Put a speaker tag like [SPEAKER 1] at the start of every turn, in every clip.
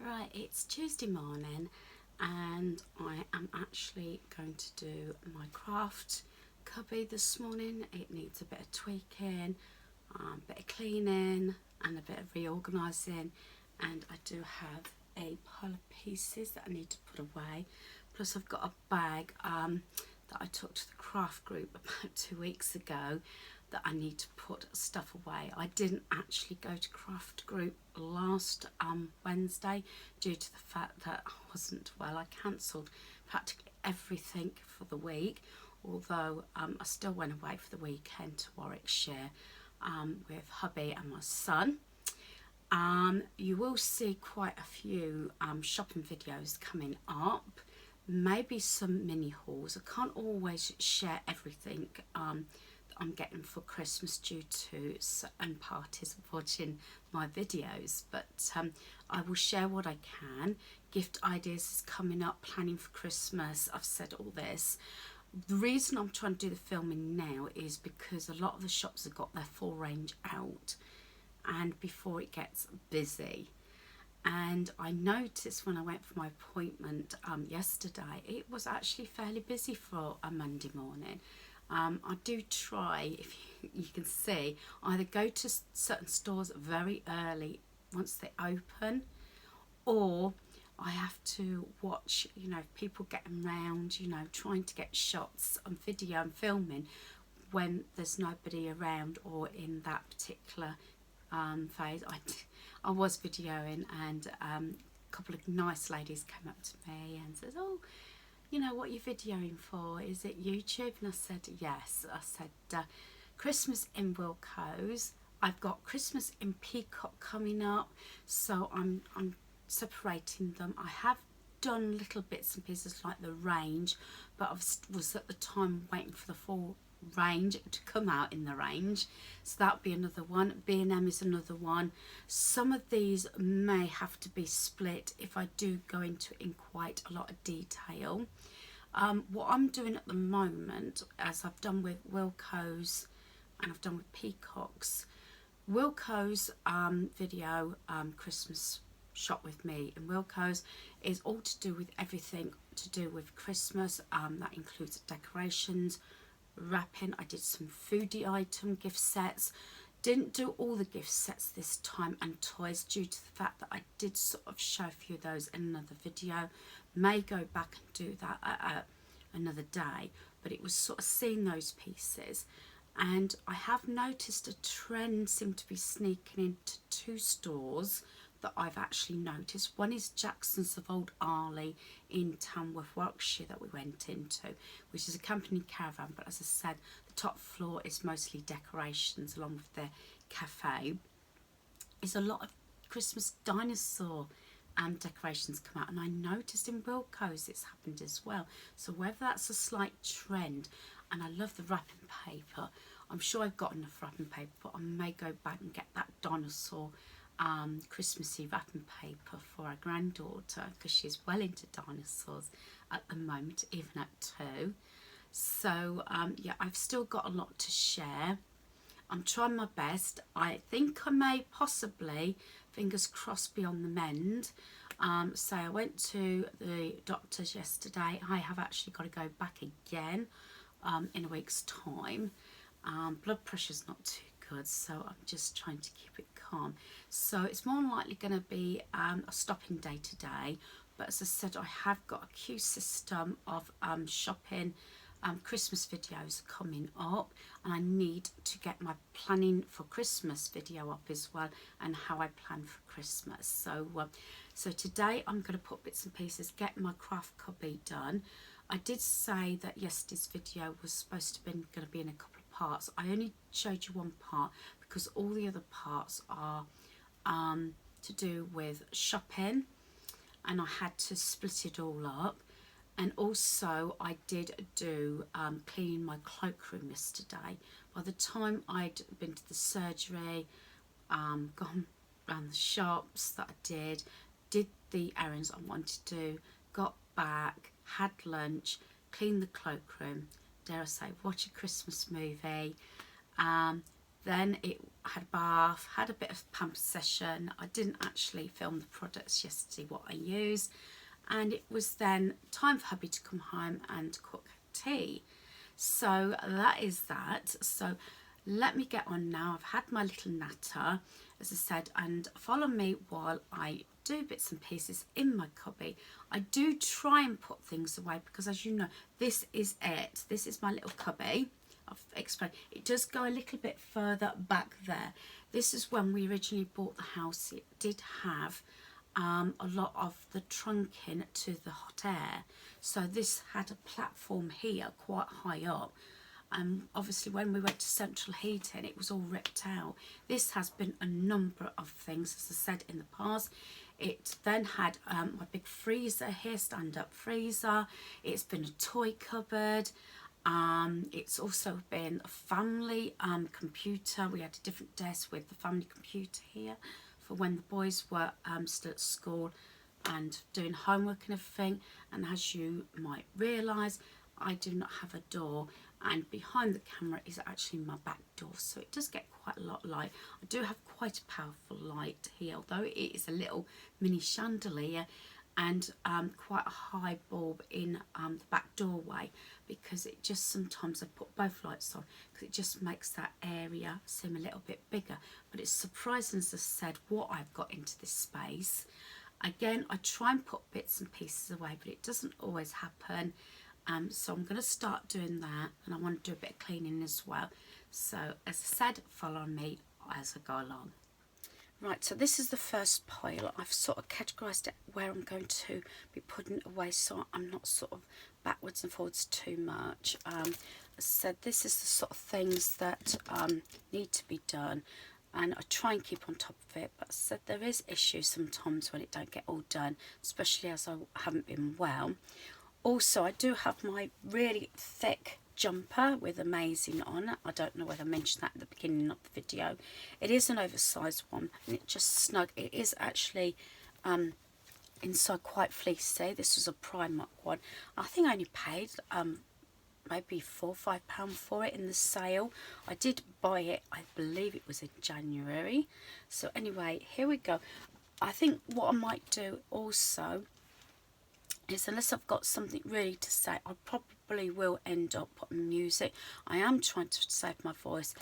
[SPEAKER 1] Right, it's Tuesday morning and I am actually going to do my craft cubby this morning. It needs a bit of tweaking, a bit of cleaning and a bit of reorganising, and I do have a pile of pieces that I need to put away. Plus I've got a bag that I took to the craft group about 2 weeks ago that I need to put stuff away. I didn't actually go to craft group last Wednesday due to the fact that I wasn't well. I cancelled practically everything for the week, although I still went away for the weekend to Warwickshire with hubby and my son. You will see quite a few shopping videos coming up, maybe some mini hauls. I can't always share everything that I'm getting for Christmas due to certain parties watching my videos, but I will share what I can. Gift ideas is coming up, planning for Christmas. I've said all this. The reason I'm trying to do the filming now is because a lot of the shops have got their full range out and before it gets busy. And I noticed when I went for my appointment yesterday, it was actually fairly busy for a Monday morning. I do try, if you can see, either go to certain stores very early once they open, or I have to watch, people getting round, trying to get shots on video and filming when there's nobody around or in that particular phase. I was videoing, and a couple of nice ladies came up to me and said, "Oh, what are you videoing for? Is it YouTube?" And I said, yes. I said, Christmas in Wilko's. I've got Christmas in Peacock coming up, so I'm separating them. I have done little bits and pieces like the range, but I was at the time waiting for the full range to come out in the range, so that'll be another one. B&M is another one. Some of these may have to be split if I do go into in quite a lot of detail. What I'm doing at the moment, as I've done with Wilko's and I've done with Peacock's, Wilko's video, Christmas shop with me in Wilko's, is all to do with everything to do with Christmas. That includes decorations, wrapping. I did some foodie item gift sets. Didn't do all the gift sets this time, and toys, due to the fact that I did sort of show a few of those in another video. May go back and do that at another day, but it was sort of seeing those pieces. And I have noticed a trend seem to be sneaking into two stores that I've actually noticed. One is Jackson's of Old Arley in Tamworth, Warwickshire, that we went into, which is a company caravan, but as I said, the top floor is mostly decorations along with their cafe. There's a lot of Christmas dinosaur decorations come out, and I noticed in Wilko's it's happened as well. So whether that's a slight trend, and I love the wrapping paper. I'm sure I've got enough wrapping paper, but I may go back and get that dinosaur Christmassy wrapping paper for our granddaughter, because she's well into dinosaurs at the moment, even at 2. So yeah, I've still got a lot to share. I'm trying my best. I think I may possibly, fingers crossed, be on the mend. So I went to the doctor's yesterday. I have actually got to go back again in a week's time. Blood pressure's not too good, so I'm just trying to keep it calm. So it's more than likely going to be a stopping day today, but as I said, I have got a queue system of shopping Christmas videos coming up, and I need to get my planning for Christmas video up as well, and how I plan for Christmas. So today I'm going to put bits and pieces, get my craft cubby done. I did say that yesterday's video was supposed to be going to be in a couple of parts. I only showed you one part because all the other parts are to do with shopping, and I had to split it all up. And also I did do cleaning my cloakroom yesterday. By the time I'd been to the surgery, gone around the shops that I did the errands I wanted to do, got back, had lunch, cleaned the cloakroom, dare I say, watch a Christmas movie. Then it I had a bath, had a bit of pamper session. I didn't actually film the products yesterday, what I use, and it was then time for hubby to come home and cook tea. So that is that. So let me get on now. I've had my little natter, as I said, and follow me while I do bits and pieces in my cubby. I do try and put things away because, as you know, this is it. This is my little cubby. I've explained. It does go a little bit further back there. This is when we originally bought the house. It did have a lot of the trunking to the hot air. So this had a platform here quite high up. Obviously when we went to central heating, it was all ripped out. This has been a number of things, as I said in the past. It then had my big freezer here, stand-up freezer. It's been a toy cupboard. It's also been a family computer. We had a different desk with the family computer here for when the boys were still at school and doing homework and everything. And as you might realise, I do not have a door, and behind the camera is actually my back door, so it does get quite a lot of light. I do have quite a powerful light here, although it is a little mini chandelier, and quite a high bulb in the back doorway, because it just sometimes I put both lights on because it just makes that area seem a little bit bigger. But it's surprising, as I said, what I've got into this space. Again, I try and put bits and pieces away, but it doesn't always happen. So I'm going to start doing that, and I want to do a bit of cleaning as well. So as I said, follow me as I go along. Right, so this is the first pile. I've sort of categorised it where I'm going to be putting it away, so I'm not sort of backwards and forwards too much. As I said, this is the sort of things that need to be done, and I try and keep on top of it. But as I said, there is issues sometimes when it don't get all done, especially as I haven't been well. Also, I do have my really thick jumper with Amazing on. I don't know whether I mentioned that at the beginning of the video. It is an oversized one, and it's just snug. It is actually inside quite fleecy. This was a Primark one. I think I only paid maybe £4 or £5 for it in the sale. I did buy it, I believe it was in January. So anyway, here we go. I think what I might do also is, unless I've got something really to say, I probably will end up putting music. I am trying to save my voice.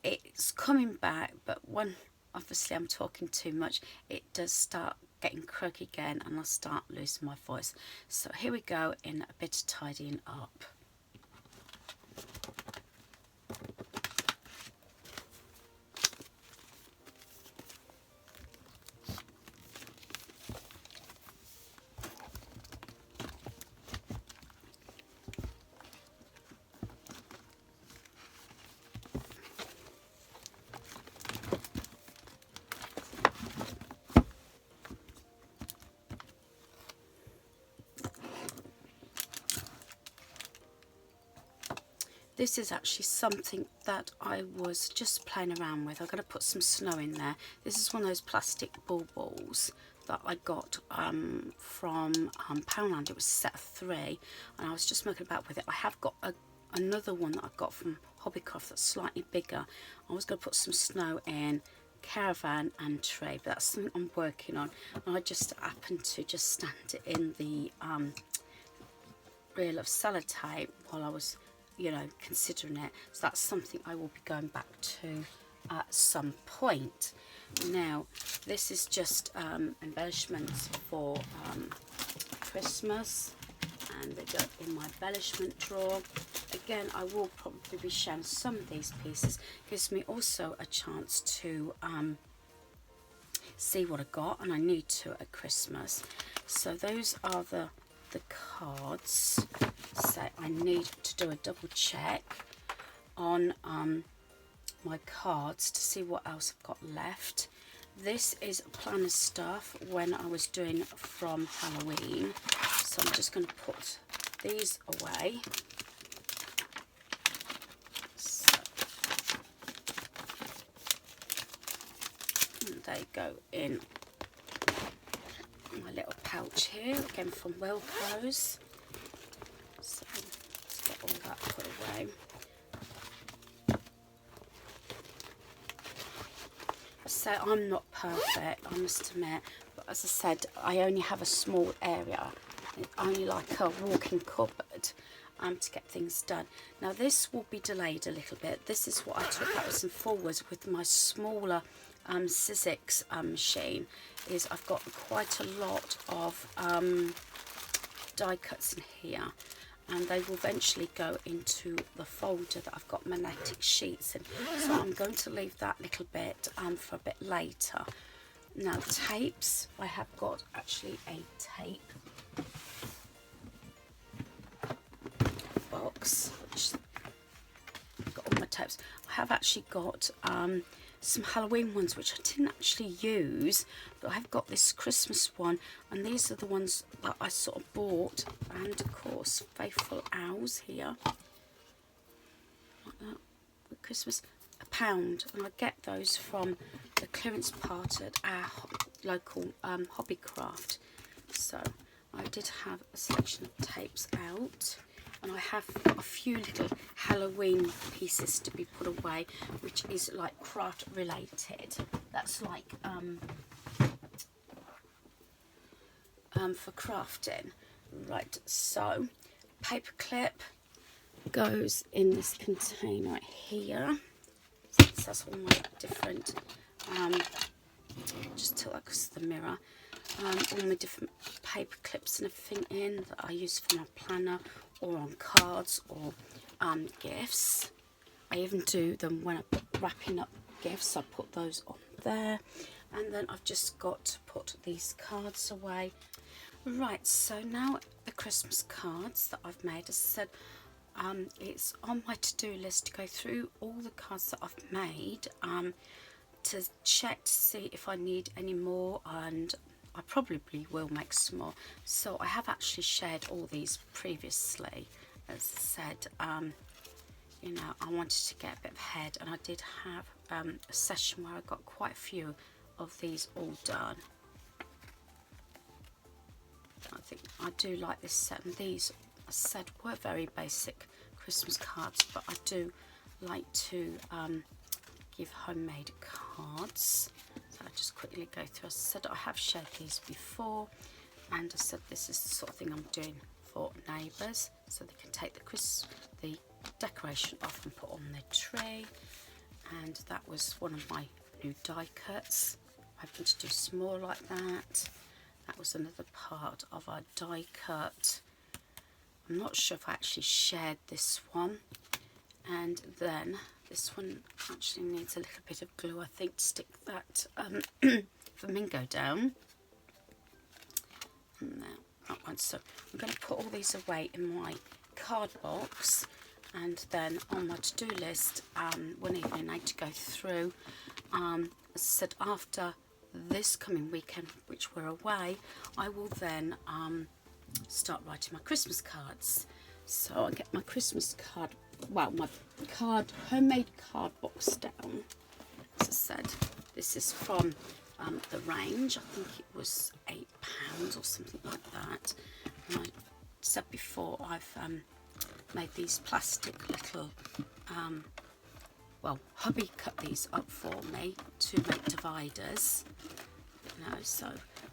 [SPEAKER 1] It's coming back, but when obviously I'm talking too much, it does start getting croaky again, and I start losing my voice. So here we go in a bit of tidying up. This is actually something that I was just playing around with. I'm going to put some snow in there. This is one of those plastic balls that I got from Poundland. It was a set of 3, and I was just mucking about with it. I have got another one that I got from Hobbycraft that's slightly bigger. I was going to put some snow in caravan and tree, but that's something I'm working on. And I just happened to just stand it in the reel of sellotape while I was, you know, considering it. So that's something I will be going back to at some point. Now, this is just embellishments for Christmas, and they go in my embellishment drawer. Again, I will probably be sharing some of these pieces. Gives me also a chance to see what I got, and I need to at Christmas. So those are the cards. So I need to do a double check on my cards to see what else I've got left. This is planner stuff when I was doing from Halloween, so I'm just going to put these away. So they go in my little pouch here, again from Wilko's. So let's get all that put away. say, I'm not perfect, I must admit, but as I said, I only have a small area, only like a walk-in cupboard to get things done. Now this will be delayed a little bit. This is what I took backwards and forwards with my smaller Sizzix machine. Is I've got quite a lot of die cuts in here, and they will eventually go into the folder that I've got magnetic sheets in. So I'm going to leave that little bit for a bit later. Now tapes, I have got actually a tape box. I've got all my tapes. I have actually got some Halloween ones which I didn't actually use, but I've got this Christmas one, and these are the ones that I sort of bought, and of course faithful owls here like that with Christmas, £1, and I get those from the clearance part at our local hobby craft. So I did have a selection of tapes out, and I have got a few little Halloween pieces to be put away, which is like craft related. That's like for crafting. Right, so paper clip goes in this container right here. So that's all my different just till like the mirror. All my different paper clips and everything in that I use for my planner or on cards or gifts. I even do them when I'm wrapping up gifts. I put those on there, and then I've just got to put these cards away. Right, so now the Christmas cards that I've made, as I said, it's on my to-do list to go through all the cards that I've made to check to see if I need any more, and I probably will make some more. So I have actually shared all these previously. As I said, you know, I wanted to get a bit ahead, and I did have a session where I got quite a few of these all done. I think I do like this set, and these, as I said, were very basic Christmas cards, but I do like to give homemade cards. So I'll just quickly go through. As I said, I have shared these before, and I said this is the sort of thing I'm doing for neighbours, so they can take the decoration off and put on their tree. And that was one of my new die cuts. I'm going to do some more like that. That was another part of our die cut. I'm not sure if I actually shared this one. And then this one actually needs a little bit of glue, I think, to stick that flamingo down. And that one. So I'm going to put all these away in my card box, and then on my to-do list one evening I need to go through. As I said, after this coming weekend, which we're away, I will then start writing my Christmas cards. So I get my Christmas card, well, my homemade card box down. As I said, this is from the range. I think it was £8 or something like that. And I said before, I've made these plastic little well, hubby cut these up for me to make dividers. You know, so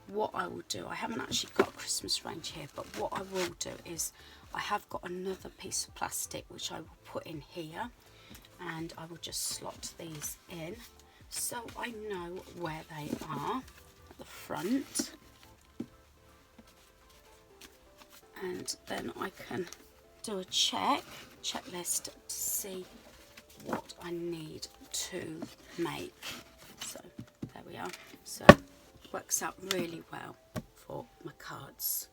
[SPEAKER 1] what I will do, I haven't actually got a Christmas range here, but what I will do is I have got another piece of plastic which I will put in here, and I will just slot these in so I know where they are at the front, and then I can do a checklist to see what I need to make. So there we are. So it works out really well for my cards.